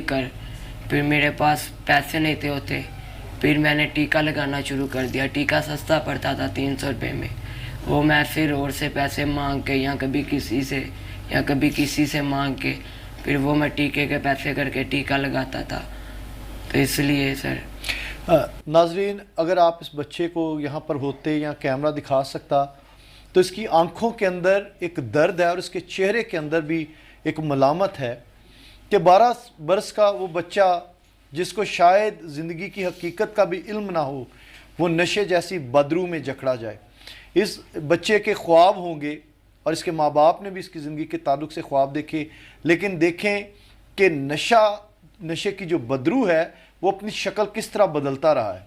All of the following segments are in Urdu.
کر پھر میرے پاس پیسے نہیں تھے ہوتے، پھر میں نے ٹیکا لگانا شروع کر دیا. ٹیکا سستا پڑتا تھا 300 روپے میں. وہ میں پھر اور سے پیسے مانگ کے یا کبھی کسی سے مانگ کے پھر وہ میں ٹیکے کے پیسے کر کے ٹیکا لگاتا تھا. تو اس لیے سر. ناظرین، اگر آپ اس بچے کو یہاں پر ہوتے یا کیمرہ دکھا سکتا تو اس کی آنکھوں کے اندر ایک درد ہے اور اس کے چہرے کے اندر بھی ایک ملامت ہے کہ 12 برس کا وہ بچہ جس کو شاید زندگی کی حقیقت کا بھی علم نہ ہو، وہ نشے جیسی بدرو میں جکڑا جائے. اس بچے کے خواب ہوں گے اور اس کے ماں باپ نے بھی اس کی زندگی کے تعلق سے خواب دیکھے، لیکن دیکھیں کہ نشے کی جو بدرو ہے وہ اپنی شکل کس طرح بدلتا رہا ہے.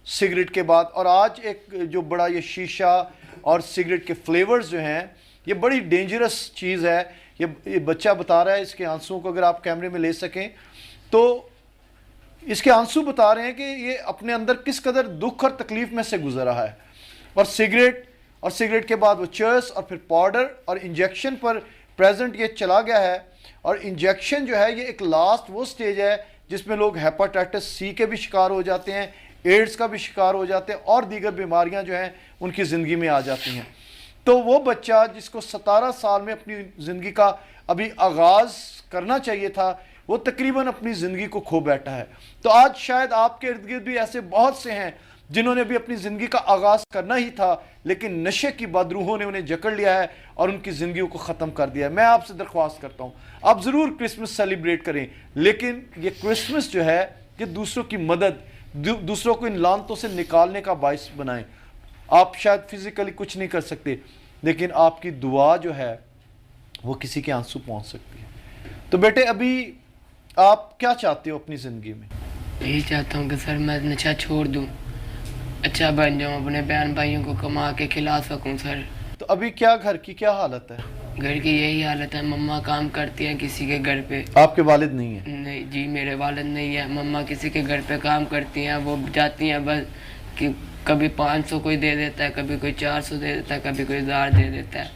سگریٹ کے بعد، اور آج ایک جو بڑا یہ شیشہ اور سگریٹ کے فلیورز جو ہیں یہ بڑی ڈینجرس چیز ہے. یہ بچہ بتا رہا ہے، اس کے آنسوں کو اگر آپ کیمرے میں لے سکیں تو اس کے آنسو بتا رہے ہیں کہ یہ اپنے اندر کس قدر دکھ اور تکلیف میں سے گزر رہا ہے. اور سگریٹ کے بعد وہ چرس اور پھر پاؤڈر اور انجیکشن پر پریزنٹ یہ چلا گیا ہے. اور انجیکشن جو ہے یہ ایک لاسٹ وہ سٹیج ہے جس میں لوگ ہیپاٹائٹس سی کے بھی شکار ہو جاتے ہیں، ایڈز کا بھی شکار ہو جاتے ہیں اور دیگر بیماریاں جو ہیں ان کی زندگی میں آ جاتی ہیں. تو وہ بچہ جس کو 17 سال میں اپنی زندگی کا ابھی آغاز کرنا چاہیے تھا، وہ تقریباً اپنی زندگی کو کھو بیٹھا ہے. تو آج شاید آپ کے ارد گرد بھی ایسے بہت سے ہیں جنہوں نے بھی اپنی زندگی کا آغاز کرنا ہی تھا، لیکن نشے کی بدروحوں نے انہیں جکڑ لیا ہے اور ان کی زندگیوں کو ختم کر دیا ہے. میں آپ سے درخواست کرتا ہوں آپ ضرور کرسمس سیلیبریٹ کریں، لیکن یہ کرسمس جو ہے یہ دوسروں کی مدد، دوسروں کو ان لعنتوں سے نکالنے کا باعث بنائیں. آپ شاید فزیکلی کچھ نہیں کر سکتے، لیکن آپ کی دعا جو ہے وہ کسی کے آنسو پہنچ سکتی ہے. تو بیٹے ابھی آپ کیا چاہتے ہو اپنی زندگی میں؟ یہی چاہتا ہوں کہ سر میں نشہ چھوڑ دوں، اچھا بن جاؤں، اپنے بہن بھائیوں کو کما کے کھلا سکوں. سر تو ابھی کیا گھر کی کیا حالت ہے؟ گھر کی یہی حالت ہے، مما کام کرتی ہیں کسی کے گھر پہ. آپ کے والد نہیں ہیں؟ نہیں جی، میرے والد نہیں ہے. مما کسی کے گھر پہ کام کرتی ہیں، وہ جاتی ہیں بس کہ کبھی 500 کوئی دے دیتا ہے، کبھی کوئی 400 دے دیتا ہے، کبھی کوئی 1000 دے دیتا ہے.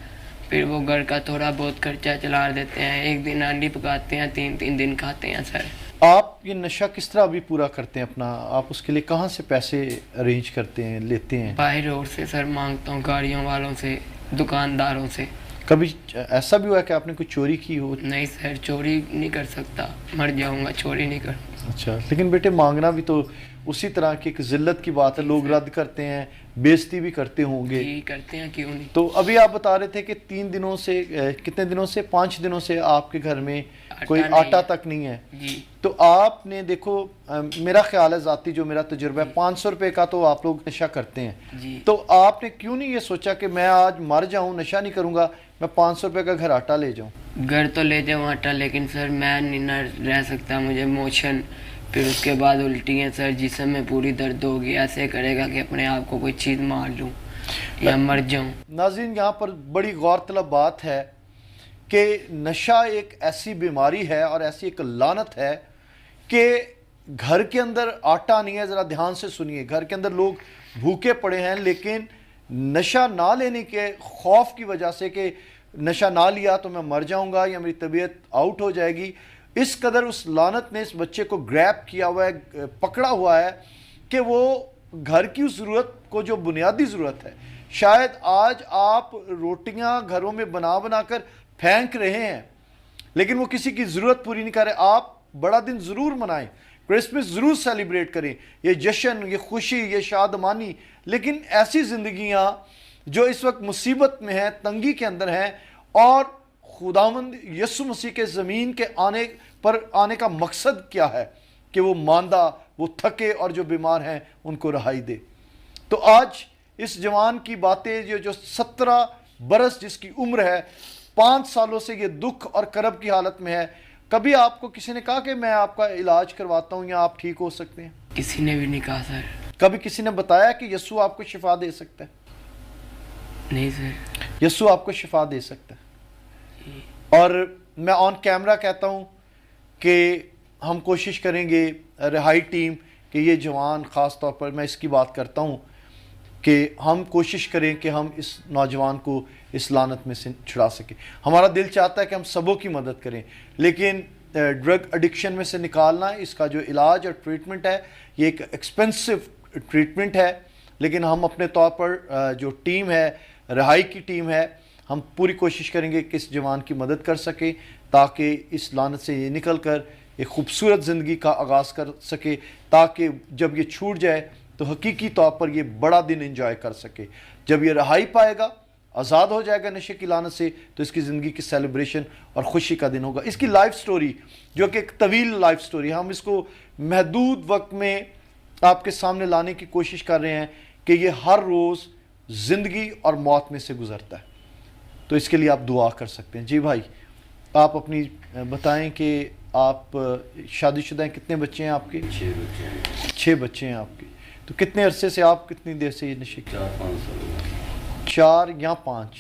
پھر وہ گھر کا تھوڑا بہت خرچہ چلا دیتے ہیں. ایک دن ہانڈی پکاتے ہیں، 3 دن کھاتے ہیں. سر آپ یہ نشہ کس طرح ابھی پورا کرتے ہیں اپنا؟ آپ اس کے لیے کہاں سے پیسے ارینج کرتے ہیں، لیتے ہیں؟ باہر روڈ سے سر مانگتا ہوں، گاڑیوں والوں سے، دکانداروں سے. کبھی ایسا بھی ہوا ہے کہ آپ نے کوئی چوری کی ہو؟ نہیں سر، چوری نہیں کر سکتا، مر جاؤں گا، چوری نہیں کر. اچھا، لیکن بیٹے مانگنا بھی تو اسی طرح کی ایک ذلت کی بات ہے. لوگ رد کرتے ہیں، بےزتی بھی کرتے ہوں گے. جی کرتے ہیں، کیوں نہیں. تو ابھی آپ بتا رہے تھے کہ 3 دنوں سے، کتنے دنوں سے، 5 دنوں سے آپ کے گھر میں کوئی آٹا تک نہیں ہے. جی تو آپ نے دیکھو، میرا خیال ہے ذاتی جو میرا تجربہ ہے، 500 روپے کا تو آپ لوگ نشہ کرتے ہیں. جی. تو آپ نے کیوں نہیں یہ سوچا کہ میں آج مر جاؤں، نشہ نہیں کروں گا، میں 500 روپے کا گھر آٹا لے جاؤں؟ گھر تو لے جاؤں آٹا، لیکن سر میں نہیں نہ رہ سکتا. مجھے موشن، پھر اس کے بعد الٹی ہیں سر، جسم میں پوری درد ہوگی. ایسے کرے گا کہ اپنے آپ کو کوئی چیز مار لوں یا مر جاؤں. ناظرین، یہاں پر بڑی غور طلب بات ہے کہ نشہ ایک ایسی بیماری ہے اور ایسی ایک لعنت ہے کہ گھر کے اندر آٹا نہیں ہے. ذرا دھیان سے سنیے، گھر کے اندر لوگ بھوکے پڑے ہیں، لیکن نشہ نہ لینے کے خوف کی وجہ سے کہ نشہ نہ لیا تو میں مر جاؤں گا یا میری طبیعت آؤٹ ہو جائے گی، اس قدر اس لعنت نے اس بچے کو گریب کیا ہوا ہے، پکڑا ہوا ہے کہ وہ گھر کی اس ضرورت کو، جو بنیادی ضرورت ہے، شاید آج آپ روٹیاں گھروں میں بنا کر پھینک رہے ہیں لیکن وہ کسی کی ضرورت پوری نہیں کر رہے. آپ بڑا دن ضرور منائیں، کرسمس ضرور سیلیبریٹ کریں، یہ جشن، یہ خوشی، یہ شادمانی، لیکن ایسی زندگیاں جو اس وقت مصیبت میں ہیں، تنگی کے اندر ہیں، اور خداوند یسوع مسیح کے زمین کے آنے کا مقصد کیا ہے کہ وہ ماندہ، وہ تھکے اور جو بیمار ہیں ان کو رہائی دے. تو آج اس جوان کی باتیں، جو 17 برس جس کی عمر ہے، 5 سالوں سے یہ دکھ اور کرب کی حالت میں ہے، کبھی آپ کو کسی نے کہا کہ میں آپ کا علاج کرواتا ہوں یا آپ ٹھیک ہو سکتے ہیں؟ کسی نے بھی نہیں کہا سر. کبھی کسی نے بتایا کہ یسوع آپ کو شفا دے سکتا ہے؟ نہیں سر. یسوع آپ کو شفا دے سکتا ہے. اور میں آن کیمرہ کہتا ہوں کہ ہم کوشش کریں گے، رہائی ٹیم، کہ یہ جوان، خاص طور پر میں اس کی بات کرتا ہوں کہ ہم کوشش کریں کہ ہم اس نوجوان کو اس لعنت میں سے چھڑا سکیں. ہمارا دل چاہتا ہے کہ ہم سبوں کی مدد کریں، لیکن ڈرگ ایڈکشن میں سے نکالنا، اس کا جو علاج اور ٹریٹمنٹ ہے یہ ایک ایکسپینسو ٹریٹمنٹ ہے، لیکن ہم اپنے طور پر جو ٹیم ہے، رہائی کی ٹیم ہے، ہم پوری کوشش کریں گے کہ اس جوان کی مدد کر سکیں تاکہ اس لعنت سے یہ نکل کر ایک خوبصورت زندگی کا آغاز کر سکے، تاکہ جب یہ چھوٹ جائے تو حقیقی طور پر یہ بڑا دن انجوائے کر سکے۔ جب یہ رہائی پائے گا، آزاد ہو جائے گا نشے کی لعنت سے، تو اس کی زندگی کی سیلیبریشن اور خوشی کا دن ہوگا۔ اس کی لائف سٹوری جو کہ ایک طویل لائف سٹوری، ہم اس کو محدود وقت میں آپ کے سامنے لانے کی کوشش کر رہے ہیں کہ یہ ہر روز زندگی اور موت میں سے گزرتا ہے، تو اس کے لیے آپ دعا کر سکتے ہیں۔ جی بھائی، آپ اپنی بتائیں کہ آپ شادی شدہ ہیں، کتنے بچے ہیں آپ کے؟ 6 بچے ہیں۔ 6 بچے ہیں آپ کے۔ تو کتنے عرصے سے، آپ کتنی دیر سے یہ نشے کی؟ 4-5 سال 4 یا 5؟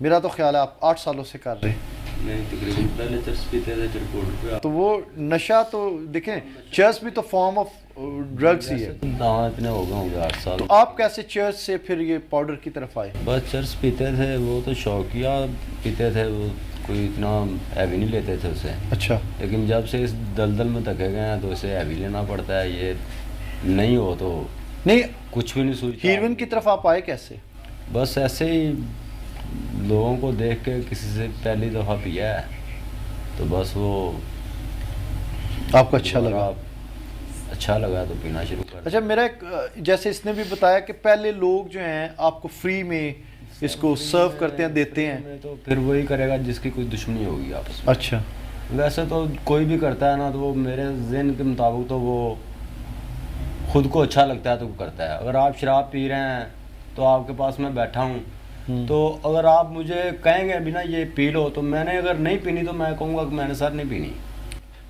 میرا تو خیال ہے آپ 8 سالوں سے کر رہے ہیں۔ نہیں، تقریباً پہلے چرس پیتے تھے چرکوٹ پہ۔ تو وہ نشہ تو دیکھیں، چرس بھی تو فارم آف ڈرگس ہی ہے۔ داں اتنے ہو گئے ہوں گے 8 سال۔ تو آپ کیسے چرس سے پھر یہ پاؤڈر کی طرف آئے؟ بس چرس پیتے تھے، وہ تو شوقیہ پیتے تھے، وہ کوئی اتنا ہیوی نہیں لیتے تھے اسے۔ اچھا۔ لیکن جب سے اس دلدل میں دھکے گئے ہیں تو اسے ہیوی لینا پڑتا ہے، یہ نہیں ہو تو نہیں، کچھ بھی نہیں سوچتا۔ ہیروئن کی طرف آپ آئے کیسے؟ بس ایسے ہی لوگوں کو دیکھ کے کسی سے پہلی دفعہ پیا ہے تو بس وہ آپ کو اچھا لگا؟ اچھا لگا تو پینا شروع کر۔ اچھا، میرا ایک جیسے اس نے بھی بتایا کہ پہلے لوگ جو ہیں آپ کو فری میں اس کو سرو کرتے ہیں، دیتے ہیں، تو پھر وہی کرے گا جس کی کوئی دشمنی ہوگی آپس میں۔ اچھا۔ ویسے تو کوئی بھی کرتا ہے نا تو وہ میرے ذہن کے مطابق تو وہ خود کو اچھا لگتا ہے تو وہ کرتا ہے۔ اگر آپ شراب پی رہے ہیں تو آپ کے پاس میں بیٹھا ہوں تو اگر آپ مجھے کہیں گے بنا یہ پی لو تو میں نے اگر نہیں پینی تو میں کہوں گا کہ میں نے سر نہیں پینی۔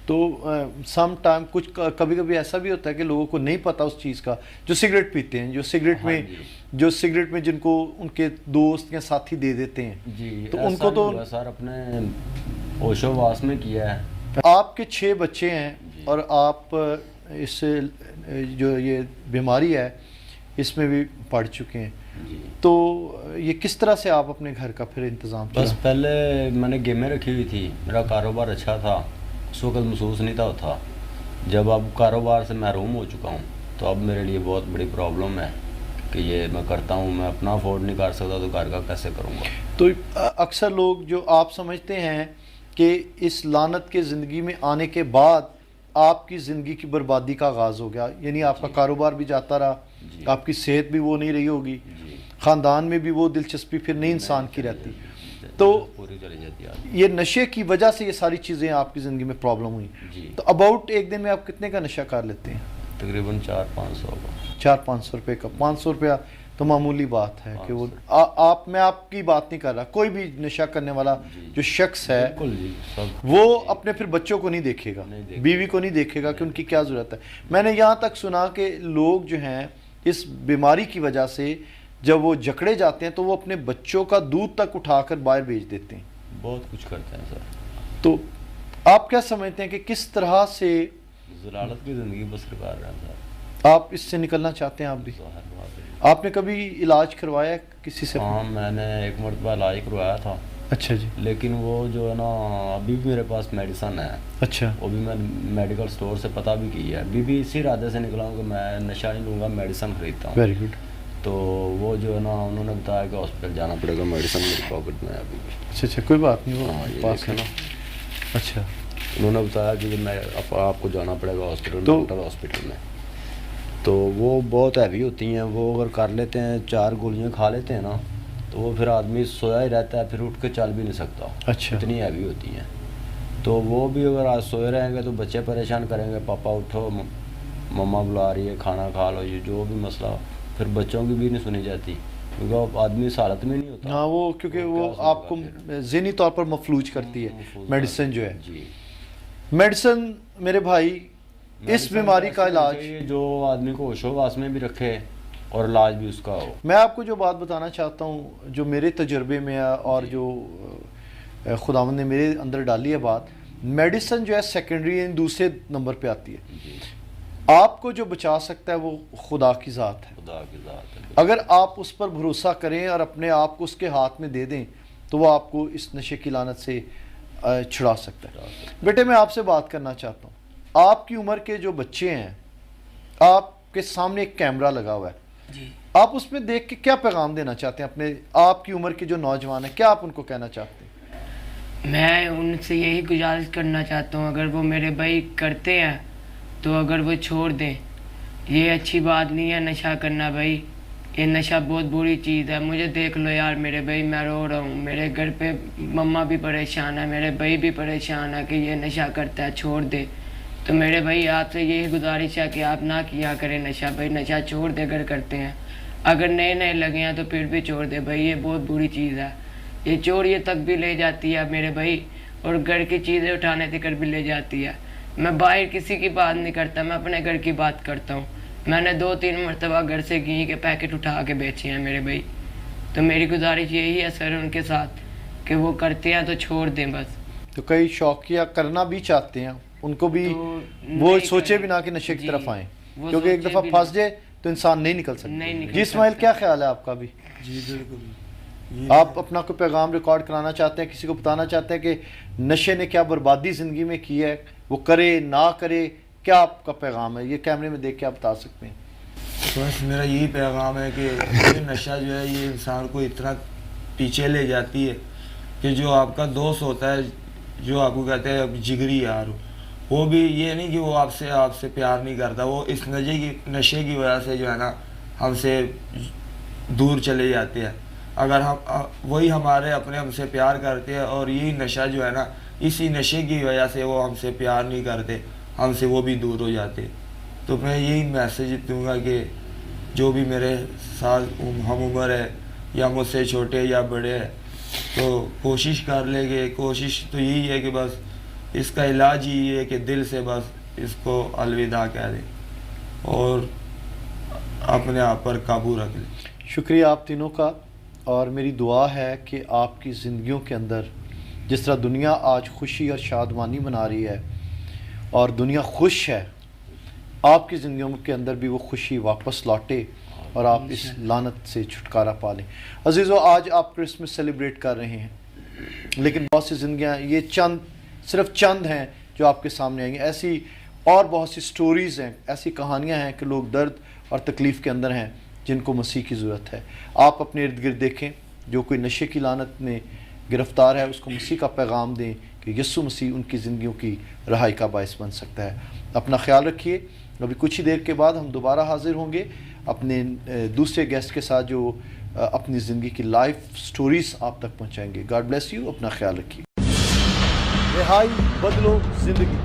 تو سم ٹائم کچھ کبھی کبھی ایسا بھی ہوتا ہے کہ لوگوں کو نہیں پتہ اس چیز کا، جو سگریٹ پیتے ہیں، جو سگریٹ میں جن کو ان کے دوست یا ساتھی دے دیتے ہیں، جی، تو ان کو تو سر اپنے ہوش و واس میں کیا ہے۔ آپ کے 6 بچے ہیں اور آپ اس سے جو یہ بیماری ہے اس میں بھی پڑ چکے ہیں، جی، تو یہ کس طرح سے آپ اپنے گھر کا پھر انتظام کیا؟ بس پہلے میں نے گیمیں رکھی ہوئی تھی، میرا کاروبار اچھا تھا، اس وقت محسوس نہیں تھا۔ جب اب کاروبار سے محروم ہو چکا ہوں تو اب میرے لیے بہت بڑی پرابلم ہے کہ یہ میں کرتا ہوں، میں اپنا افورڈ نہیں کر سکتا تو گھر کا کیسے کروں گا۔ تو اکثر لوگ جو آپ سمجھتے ہیں کہ اس لعنت کے زندگی میں آنے کے بعد آپ کی زندگی کی بربادی کا آغاز ہو گیا، یعنی آپ کا کاروبار بھی جاتا رہا، آپ کی صحت بھی وہ نہیں رہی ہوگی، خاندان میں بھی وہ دلچسپی پھر نہیں انسان کی رہتی، تو پوری چلی جاتی ہے۔ یہ نشے کی وجہ سے یہ ساری چیزیں آپ کی زندگی میں پرابلم ہوئی۔ جی، تو اباؤٹ ایک دن میں آپ کتنے کا نشہ کر لیتے ہیں؟ تقریباً 400-500 کا۔ 400-500 روپے کا۔ 500 روپیہ تو معمولی بات ہے کہ وہ میں آپ کی بات نہیں کر رہا، کوئی بھی نشہ کرنے والا جو شخص ہے بالکل جی، سب وہ اپنے پھر بچوں کو نہیں دیکھے گا، بیوی کو نہیں دیکھے گا کہ ان کی کیا ضرورت ہے۔ میں نے یہاں تک سنا کہ لوگ جو ہیں اس بیماری کی وجہ سے جب وہ جکڑے جاتے ہیں تو وہ اپنے بچوں کا دودھ تک اٹھا کر باہر بھیج دیتے ہیں۔ بہت کچھ کرتے ہیں سر۔ تو آپ کیا سمجھتے ہیں کہ کس طرح سے ضلالت کی زندگی بسر کر رہے ہیں سر۔ آپ اس سے نکلنا چاہتے ہیں؟ آپ بھی، ظاہر بات ہے۔ آپ نے کبھی علاج کروایا کسی سے؟ ہاں، میں نے ایک مرتبہ علاج کروایا تھا، اچھا جی۔ لیکن وہ جو ہے نا ابھی بھی میرے پاس میڈیسن ہے، اچھا۔ وہ بھی میں میڈیکل سٹور سے پتہ بھی کی ہے، ابھی بھی اسی ارادے سے نکلا ہوں کہ میں نشہ نہیں لوں گا، میڈیسن خریدتا ہوں۔ Very good. تو وہ جو ہے نا انہوں نے بتایا کہ ہاسپٹل جانا پڑے گا، میڈیسن میری پاکٹ میں ہے ابھی بھی۔ اچھا، کوئی بات نہیں، ہاں، وہ یہ پاس دیکھیں نا، اچھا۔ انہوں نے بتایا کہ میں آپ کو جانا پڑے گا ہاسپٹل، تو مینٹل ہاسپٹل میں۔ تو وہ بہت ہیوی ہوتی ہیں، وہ اگر کر لیتے ہیں 4 گولیاں کھا لیتے ہیں نا تو وہ پھر آدمی سویا ہی رہتا ہے، پھر اٹھ کے چل بھی نہیں سکتا، اچھا۔ اتنی ہیوی ہوتی ہیں۔ تو وہ بھی اگر آج سوئے رہیں گے تو بچے پریشان کریں گے، پاپا اٹھو، مما بلا رہی ہے، کھانا کھا لو، یہ جو بھی مسئلہ، پھر بچوں کی بھی نہیں سنی جاتی کیونکہ وہ آدمی اس حالت میں نہیں ہوتا۔ ہاں، وہ کیونکہ وہ آپ کو ذہنی طور پر مفلوج کرتی ہے میڈیسن جو ہے۔ جی، میڈیسن میرے بھائی اس بیماری کا علاج، جو آدمی کو ہوش و واس میں بھی رکھے اور علاج بھی اس کا ہو۔ میں آپ کو جو بات بتانا چاہتا ہوں جو میرے تجربے میں اور جو خداوند نے میرے اندر ڈالی ہے بات، میڈیسن جو ہے سیکنڈری یعنی دوسرے نمبر پہ آتی ہے۔ جی، آپ کو جو بچا سکتا ہے وہ خدا کی ذات ہے۔ خدا کی ذات ہے۔ اگر آپ اس پر بھروسہ کریں اور اپنے آپ کو اس کے ہاتھ میں دے دیں تو وہ آپ کو اس نشے کی لعنت سے چھڑا سکتا ہے. بیٹے میں آپ سے بات کرنا چاہتا ہوں, آپ کی عمر کے جو بچے ہیں, آپ کے سامنے ایک کیمرہ لگا ہوا ہے, جی آپ اس میں دیکھ کے کیا پیغام دینا چاہتے ہیں اپنے آپ کی عمر کے جو نوجوان ہیں, کیا آپ ان کو کہنا چاہتے ہیں؟ میں ان سے یہی گزارش کرنا چاہتا ہوں, اگر وہ میرے بھائی کرتے ہیں تو اگر وہ چھوڑ دیں. یہ اچھی بات نہیں ہے نشہ کرنا بھائی, یہ نشہ بہت بری چیز ہے. مجھے دیکھ لو یار میرے بھائی, میں رو رہا ہوں, میرے گھر پہ مما بھی پریشان ہے, میرے بھائی بھی پریشان ہے کہ یہ نشہ کرتا ہے, چھوڑ دے. تو میرے بھائی آپ سے یہی گزارش ہے کہ آپ نہ کیا کریں نشہ بھائی, نشہ چھوڑ دے اگر کرتے ہیں. اگر نئے لگے ہیں تو پھر بھی چھوڑ دے بھائی, یہ بہت بری چیز ہے. یہ چوری تک بھی لے جاتی ہے میرے بھائی, اور گھر کی چیزیں اٹھانے تک بھی لے جاتی ہے. میں باہر کسی کی بات نہیں کرتا, میں اپنے گھر کی بات کرتا ہوں. میں نے 2-3 مرتبہ گھر سے گھی کے پیکٹ اٹھا کے بیچے ہیں میرے بھائی. تو میری گزارش یہی ہے سر ان کے ساتھ کہ وہ کرتے ہیں تو چھوڑ دیں بس. تو کئی شوقیہ کرنا بھی چاہتے ہیں, ان کو بھی تو وہ نہیں سوچے کریں. بھی نہ کہ نشے کی جی، طرف آئیں, وہ کیونکہ ایک سوچے دفعہ بھی پھنس نہیں. جائے تو انسان نہیں نکل سکتا. نہیں نکل جی اسماعیل, سکتا. کیا خیال ہے آپ کا بھی؟ جی بالکل. آپ اپنا کوئی پیغام ریکارڈ کرانا چاہتے ہیں, کسی کو بتانا چاہتے ہیں کہ نشے نے کیا بربادی زندگی میں کی ہے, وہ کرے نہ کرے, کیا آپ کا پیغام ہے؟ یہ کیمرے میں دیکھ کے آپ بتا سکتے ہیں. بس میرا یہی پیغام ہے کہ یہ نشہ جو ہے یہ انسان کو اتنا پیچھے لے جاتی ہے کہ جو آپ کا دوست ہوتا ہے, جو آپ کو کہتے ہیں جگری یار, وہ بھی یہ نہیں کہ وہ آپ سے پیار نہیں کرتا, وہ اس نشے کی وجہ سے جو ہے نا ہم سے دور چلے جاتے ہیں. اگر وہی ہمارے اپنے ہم سے پیار کرتے ہیں, اور یہی نشہ جو ہے نا اسی نشے کی وجہ سے وہ ہم سے پیار نہیں کرتے, ہم سے وہ بھی دور ہو جاتے. تو میں یہی میسیج دوں گا کہ جو بھی میرے ساتھ ہم عمر ہے یا مجھ سے چھوٹے یا بڑے ہیں, تو کوشش کر لیں گے. کوشش تو یہی ہے کہ بس اس کا علاج یہی ہے کہ دل سے بس اس کو الوداع کہہ دیں اور اپنے آپ پر قابو رکھ لیں. شکریہ آپ تینوں کا, اور میری دعا ہے کہ آپ کی زندگیوں کے اندر جس طرح دنیا آج خوشی اور شادمانی منا رہی ہے اور دنیا خوش ہے, آپ کی زندگیوں کے اندر بھی وہ خوشی واپس لوٹے اور آپ اس لعنت سے چھٹکارا پا لیں. عزیزو, آج آپ کرسمس سیلیبریٹ کر رہے ہیں, لیکن بہت سی زندگیاں, یہ صرف چند ہیں جو آپ کے سامنے آئیں گے. ایسی اور بہت سی سٹوریز ہیں, ایسی کہانیاں ہیں کہ لوگ درد اور تکلیف کے اندر ہیں جن کو مسیح کی ضرورت ہے. آپ اپنے ارد گرد دیکھیں, جو کوئی نشے کی لعنت میں گرفتار ہے اس کو مسیح کا پیغام دیں کہ یسوع مسیح ان کی زندگیوں کی رہائی کا باعث بن سکتا ہے. اپنا خیال رکھیے. ابھی کچھ ہی دیر کے بعد ہم دوبارہ حاضر ہوں گے اپنے دوسرے گیسٹ کے ساتھ جو اپنی زندگی کی لائف سٹوریز آپ تک پہنچائیں گے. گاڈ بلیس یو, اپنا خیال رکھیے. رہائی بدلو زندگی.